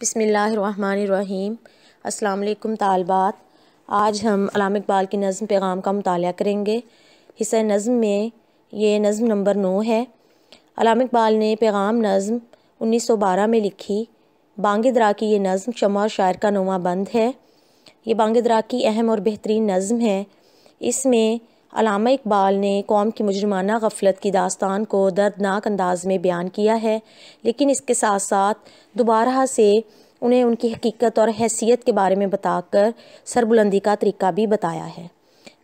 بسم اللہ الرحمن الرحیم۔ السلام علیکم طالبات۔ آج ہم علامہ اقبال کی نظم پیغام کا مطالعہ کریں گے۔ حصہ نظم میں یہ نظم نمبر 9 ہے۔ علامہ اقبال نے پیغام نظم 1912 میں لکھی۔ بانگ درا کی یہ نظم شمع اور شاعر کا 9واں بند ہے۔ یہ بانگ درا کی اہم اور بہترین نظم ہے۔ اس میں علامہ اقبال نے قوم کی مجرمانہ غفلت کی داستان کو دردناک انداز میں بیان کیا ہے، لیکن اس کے ساتھ ساتھ دوبارہ سے انہیں ان کی حقیقت اور حیثیت کے بارے میں بتا کر سربلندی کا طریقہ بھی بتایا ہے۔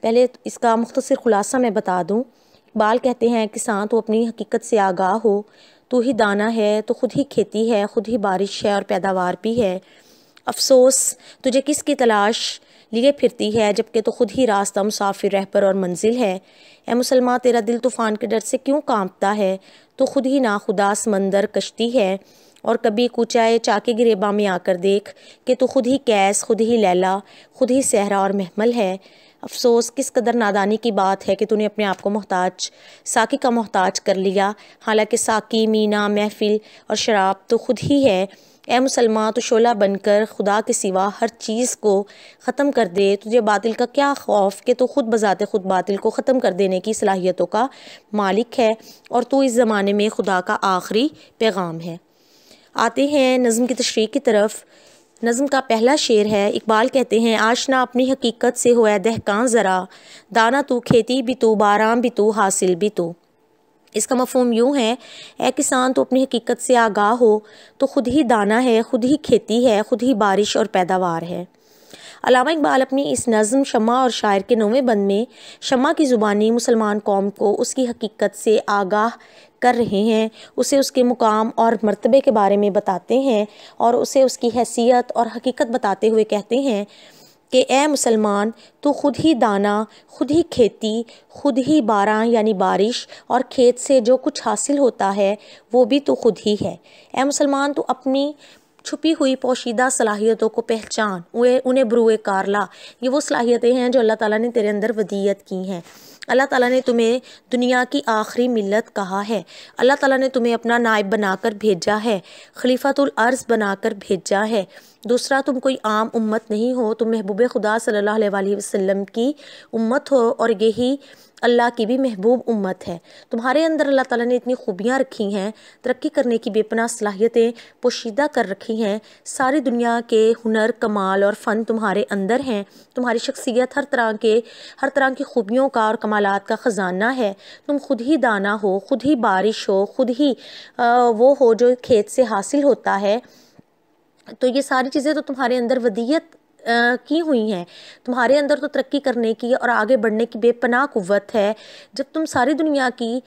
پہلے اس کا مختصر خلاصہ میں بتا دوں۔ اقبال کہتے ہیں کسان تو اپنی حقیقت سے آگاہ ہو، تو ہی دانہ ہے تو خود ہی کھیتی ہے، خود ہی بارش ہے اور پیداوار بھی ہے۔ افسوس تجھے کس کی تلاش لیے پھرتی ہے، جبکہ تو خود ہی راستہ مسافر رہبر اور منزل ہے۔ اے مسلمان تیرا دل طوفان کے ڈر سے کیوں کانپتا ہے، تو خود ہی ناخدا سمندر کشتی ہے۔ اور کبھی کوچائے چاکے گریباں میں آ کر دیکھ کہ تو خود ہی کیس، خود ہی لیلا، خود ہی صحرا اور محمل ہے۔ افسوس کس قدر نادانی کی بات ہے کہ تو نے اپنے آپ کو محتاج ساقی کا محتاج کر لیا، حالانکہ ساقی، مینا، محفل اور شراب تو خود ہی ہے۔ اے مسلمان تو شعلہ بن کر خدا کے سوا ہر چیز کو ختم کر دے، تجھے باطل کا کیا خوف کہ تو خود بذات خود باطل کو ختم کر دینے کی صلاحیتوں کا مالک ہے، اور تو اس زمانے میں خدا کا آخری پیغام ہے۔ آتے ہیں نظم کی تشریح کی طرف۔ نظم کا پہلا شعر ہے۔ اقبال کہتے ہیں آشنا اپنی حقیقت سے ہو اے دہقاں ذرا، دانا تو کھیتی بھی تو، باراں بھی تو، حاصل بھی تو۔ اس کا مفہوم یوں ہے، اے کسان تو اپنی حقیقت سے آگاہ ہو، تو خود ہی دانہ ہے، خود ہی کھیتی ہے، خود ہی بارش اور پیداوار ہے۔ علامہ اقبال اپنی اس نظم شمع اور شاعر کے 9ویں بند میں شمع کی زبانی مسلمان قوم کو اس کی حقیقت سے آگاہ کر رہے ہیں، اسے اس کے مقام اور مرتبے کے بارے میں بتاتے ہیں، اور اسے اس کی حیثیت اور حقیقت بتاتے ہوئے کہتے ہیں کہ اے مسلمان تو خود ہی دانہ، خود ہی کھیتی، خود ہی باراں یعنی بارش، اور کھیت سے جو کچھ حاصل ہوتا ہے وہ بھی تو خود ہی ہے۔ اے مسلمان تو اپنی چھپی ہوئی پوشیدہ صلاحیتوں کو پہچان، انہیں بروئے کار لا۔ یہ وہ صلاحیتیں ہیں جو اللہ تعالیٰ نے تیرے اندر ودیت کی ہیں۔ اللہ تعالیٰ نے تمہیں دنیا کی آخری ملت کہا ہے۔ اللہ تعالیٰ نے تمہیں اپنا نائب بنا کر بھیجا ہے، خلیفۃ الارض بنا کر بھیجا ہے۔ دوسرا تم کوئی عام امت نہیں ہو، تم محبوب خدا صلی اللہ علیہ وآلہ وسلم کی امت ہو، اور یہی اللہ کی بھی محبوب امت ہے۔ تمہارے اندر اللہ تعالیٰ نے اتنی خوبیاں رکھی ہیں، ترقی کرنے کی بے پناہ صلاحیتیں پوشیدہ کر رکھی ہیں۔ ساری دنیا کے ہنر، کمال اور فن تمہارے اندر ہیں۔ تمہاری شخصیت ہر طرح کی خوبیوں کا اور کمالات کا خزانہ ہے۔ تم خود ہی دانہ ہو، خود ہی بارش ہو، خود ہی وہ ہو جو کھیت سے حاصل ہوتا ہے۔ تو یہ ساری چیزیں تو تمہارے اندر ودیت کی ہوئی ہیں۔ تمہارے اندر تو ترقی کرنے کی اور آگے بڑھنے کی بے پناہ قوت ہے۔ جب تم ساری دنیا کی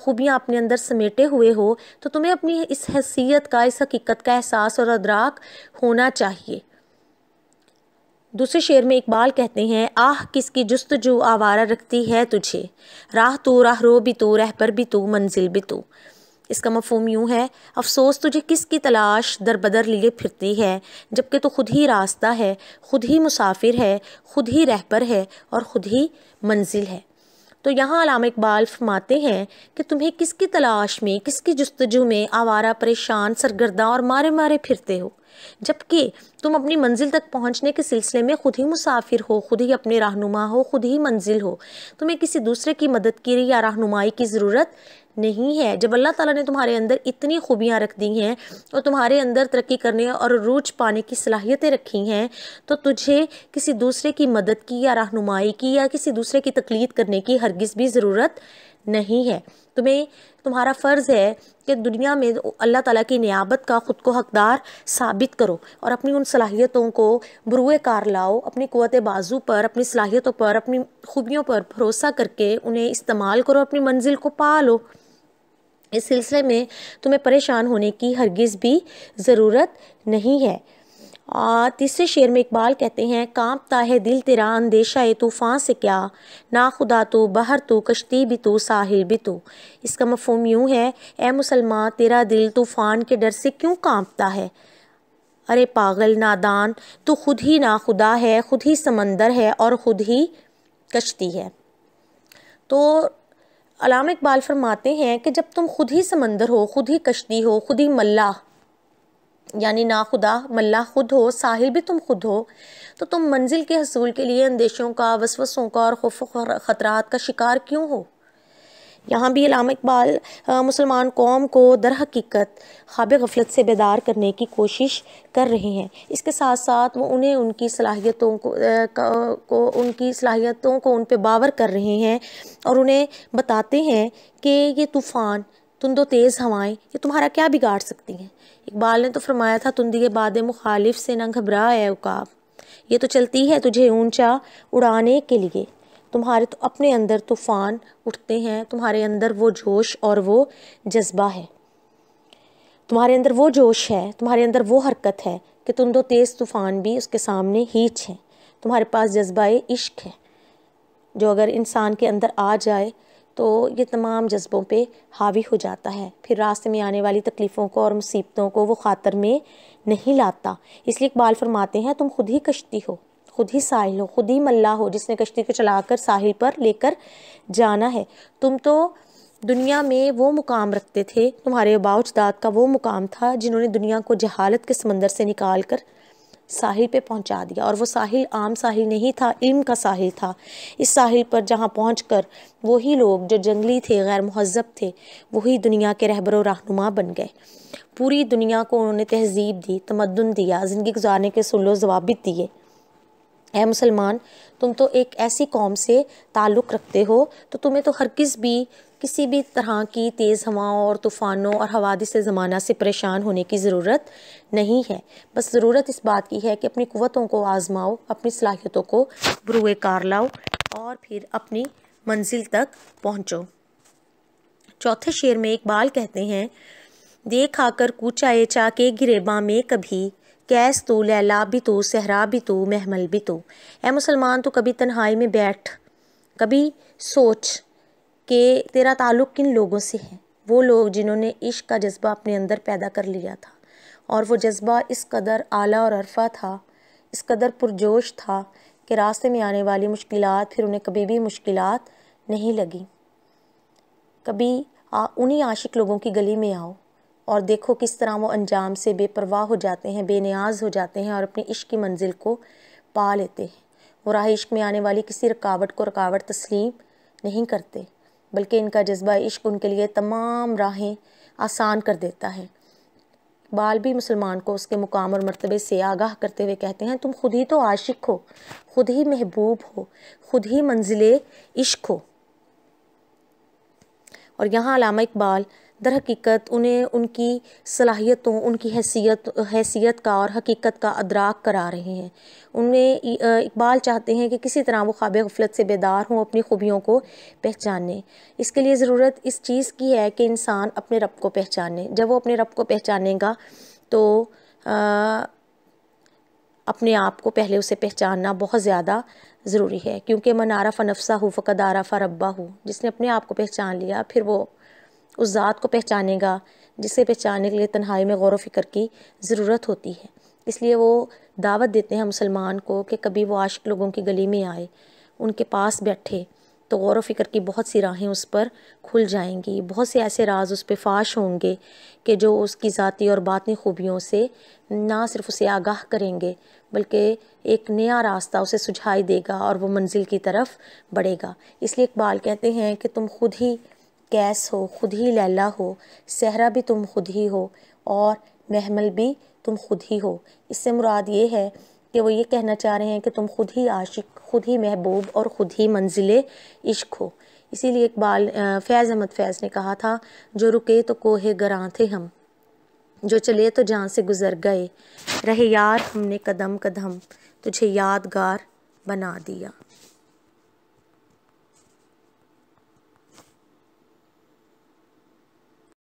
خوبیاں اپنے اندر سمیٹے ہوئے ہو، تو تمہیں اپنی اس حیثیت کا، اس حقیقت کا احساس اور ادراک ہونا چاہیے۔ دوسرے شعر میں اقبال کہتے ہیں آہ کس کی جستجو آوارہ رکھتی ہے تجھے، راہ تو، راہ رو بھی تو، رہبر بھی تو، منزل بھی تو۔ اس کا مفہوم یوں ہے، افسوس تجھے کس کی تلاش در بدر لیے پھرتی ہے، جبکہ تو خود ہی راستہ ہے، خود ہی مسافر ہے، خود ہی رہبر ہے اور خود ہی منزل ہے۔ تو یہاں علامہ اقبال فرماتے ہیں کہ تمہیں کس کی تلاش میں، کس کی جستجو میں آوارہ، پریشان، سرگرداں اور مارے مارے پھرتے ہو، جبکہ تم اپنی منزل تک پہنچنے کے سلسلے میں خود ہی مسافر ہو، خود ہی اپنے رہنما ہو، خود ہی منزل ہو۔ تمہیں کسی دوسرے کی مدد کی یا رہنمائی کی ضرورت نہیں ہے۔ جب اللہ تعالیٰ نے تمہارے اندر اتنی خوبیاں رکھ دی ہیں اور تمہارے اندر ترقی کرنے اور عروج پانے کی صلاحیتیں رکھی ہیں، تو تجھے کسی دوسرے کی مدد کی یا رہنمائی کی یا کسی دوسرے کی تقلید کرنے کی ہرگز بھی ضرورت نہیں ہے۔ تمہارا فرض ہے کہ دنیا میں اللہ تعالیٰ کی نیابت کا خود کو حقدار ثابت کرو، اور اپنی ان صلاحیتوں کو بروئے کار لاؤ، اپنی قوت بازو پر، اپنی صلاحیتوں پر، اپنی خوبیوں پر بھروسہ کر کے انہیں استعمال کرو، اپنی منزل کو پا لو۔ اس سلسلے میں تمہیں پریشان ہونے کی ہرگز بھی ضرورت نہیں ہے۔ تیسرے شعر میں اقبال کہتے ہیں کانپتا ہے دل تیرا اندیشہ طوفان سے کیا، ناخدا تو، بحر تو، کشتی بھی تو، ساحل بھی تو۔ اس کا مفہوم یوں ہے، اے مسلمان تیرا دل طوفان کے ڈر سے کیوں کانپتا ہے، ارے پاگل نادان تو خود ہی ناخدا ہے، خود ہی سمندر ہے اور خود ہی کشتی ہے۔ تو علامہ اقبال فرماتے ہیں کہ جب تم خود ہی سمندر ہو، خود ہی کشتی ہو، خود ہی ملاح یعنی نا خدا ملا خود ہو، ساحل بھی تم خود ہو، تو تم منزل کے حصول کے لیے اندیشوں کا، وسوسوں کا اور خوف و خطرات کا شکار کیوں ہو؟ یہاں بھی علامہ اقبال مسلمان قوم کو در حقیقت خواب غفلت سے بیدار کرنے کی کوشش کر رہے ہیں۔ اس کے ساتھ ساتھ وہ انہیں ان کی صلاحیتوں کو ان پہ باور کر رہے ہیں، اور انہیں بتاتے ہیں کہ یہ طوفان، تند و تیز ہوائیں یہ تمہارا کیا بگاڑ سکتی ہیں۔ اقبال نے تو فرمایا تھا، تندی باد مخالف سے نہ گھبرا اے عقاب، یہ تو چلتی ہے تجھے اونچا اڑانے کے لیے۔ تمہارے تو اپنے اندر طوفان اٹھتے ہیں، تمہارے اندر وہ جوش اور وہ جذبہ ہے، تمہارے اندر وہ جوش ہے، تمہارے اندر وہ حرکت ہے کہ تند و تیز طوفان بھی اس کے سامنے ہیچ ہیں۔ تمہارے پاس جذبہ عشق ہے، جو اگر انسان کے اندر آ جائے تو یہ تمام جذبوں پہ حاوی ہو جاتا ہے، پھر راستے میں آنے والی تکلیفوں کو اور مصیبتوں کو وہ خاطر میں نہیں لاتا۔ اس لیے اقبال فرماتے ہیں، تم خود ہی کشتی ہو، خود ہی ساحل ہو، خود ہی ملا ہو جس نے کشتی کو چلا کر ساحل پر لے کر جانا ہے۔ تم تو دنیا میں وہ مقام رکھتے تھے، تمہارے آباء و اجداد کا وہ مقام تھا جنہوں نے دنیا کو جہالت کے سمندر سے نکال کر ساحل پہ پہنچا دیا، اور وہ ساحل عام ساحل نہیں تھا، علم کا ساحل تھا۔ اس ساحل پر جہاں پہنچ کر وہی لوگ جو جنگلی تھے، غیر مہذب تھے، وہی دنیا کے رہبر و رہنما بن گئے۔ پوری دنیا کو انہوں نے تہذیب دی، تمدن دیا، زندگی گزارنے کے اصول و ضوابط دیے۔ اے مسلمان، تم تو ایک ایسی قوم سے تعلق رکھتے ہو تو تمہیں تو ہرگز بھی کسی بھی طرح کی تیز ہواؤں اور طوفانوں اور حوادث زمانہ سے پریشان ہونے کی ضرورت نہیں ہے۔ بس ضرورت اس بات کی ہے کہ اپنی قوتوں کو آزماؤ، اپنی صلاحیتوں کو بروئے کار لاؤ اور پھر اپنی منزل تک پہنچو۔ چوتھے شعر میں اقبال کہتے ہیں، دیکھ آ کر کوچا چا کے گریباں میں کبھی، کیس تو لیلا بھی تو صحرا بھی تو محمل بھی تو۔ اے مسلمان، تو کبھی تنہائی میں بیٹھ، کبھی سوچ کہ تیرا تعلق کن لوگوں سے ہے۔ وہ لوگ جنہوں نے عشق کا جذبہ اپنے اندر پیدا کر لیا تھا، اور وہ جذبہ اس قدر اعلیٰ اور عرفہ تھا، اس قدر پرجوش تھا کہ راستے میں آنے والی مشکلات پھر انہیں کبھی بھی مشکلات نہیں لگیں۔ کبھی انہی عاشق لوگوں کی گلی میں آؤ اور دیکھو کس طرح وہ انجام سے بے پرواہ ہو جاتے ہیں، بے نیاز ہو جاتے ہیں اور اپنی عشق کی منزل کو پا لیتے ہیں۔ وہ راہ عشق میں آنے والی کسی رکاوٹ کو رکاوٹ تسلیم نہیں کرتے، بلکہ ان کا جذبہ عشق ان کے لیے تمام راہیں آسان کر دیتا ہے۔ اقبال بھی مسلمان کو اس کے مقام اور مرتبے سے آگاہ کرتے ہوئے کہتے ہیں، تم خود ہی تو عاشق ہو، خود ہی محبوب ہو، خود ہی منزل عشق ہو۔ اور یہاں علامہ اقبال در حقیقت انہیں ان کی صلاحیتوں، ان کی حیثیت کا اور حقیقت کا ادراک کرا رہے ہیں۔ اقبال چاہتے ہیں کہ کسی طرح وہ خواب غفلت سے بیدار ہوں، اپنی خوبیوں کو پہچانے۔ اس کے لیے ضرورت اس چیز کی ہے کہ انسان اپنے رب کو پہچانے۔ جب وہ اپنے رب کو پہچانے گا تو اپنے آپ کو پہلے اسے پہچاننا بہت زیادہ ضروری ہے، کیونکہ من عرف نفسہ فقد عرف ربہ، جس نے اپنے آپ کو پہچان لیا پھر وہ اس ذات کو پہچانے گا جسے پہچاننے کے لیے تنہائی میں غور و فکر کی ضرورت ہوتی ہے۔ اس لیے وہ دعوت دیتے ہیں مسلمان کو کہ کبھی وہ عاشق لوگوں کی گلی میں آئے، ان کے پاس بیٹھے تو غور و فکر کی بہت سی راہیں اس پر کھل جائیں گی، بہت سے ایسے راز اس پہ فاش ہوں گے کہ جو اس کی ذاتی اور باطنی خوبیوں سے نہ صرف اسے آگاہ کریں گے بلکہ ایک نیا راستہ اسے سجھائی دے گا اور وہ منزل کی طرف بڑھے گا۔ اس لیے اقبال کہتے ہیں کہ تم خود ہی کیس ہو، خود ہی لیلا ہو، صحرا بھی تم خود ہی ہو اور محمل بھی تم خود ہی ہو۔ اس سے مراد یہ ہے کہ وہ یہ کہنا چاہ رہے ہیں کہ تم خود ہی عاشق، خود ہی محبوب اور خود ہی منزل عشق ہو۔ اسی لیے اقبال فیض احمد فیض نے کہا تھا، جو رکے تو کوہ گراں تھے ہم، جو چلے تو جان سے گزر گئے، رہے یار ہم نے قدم قدم، تجھے یادگار بنا دیا۔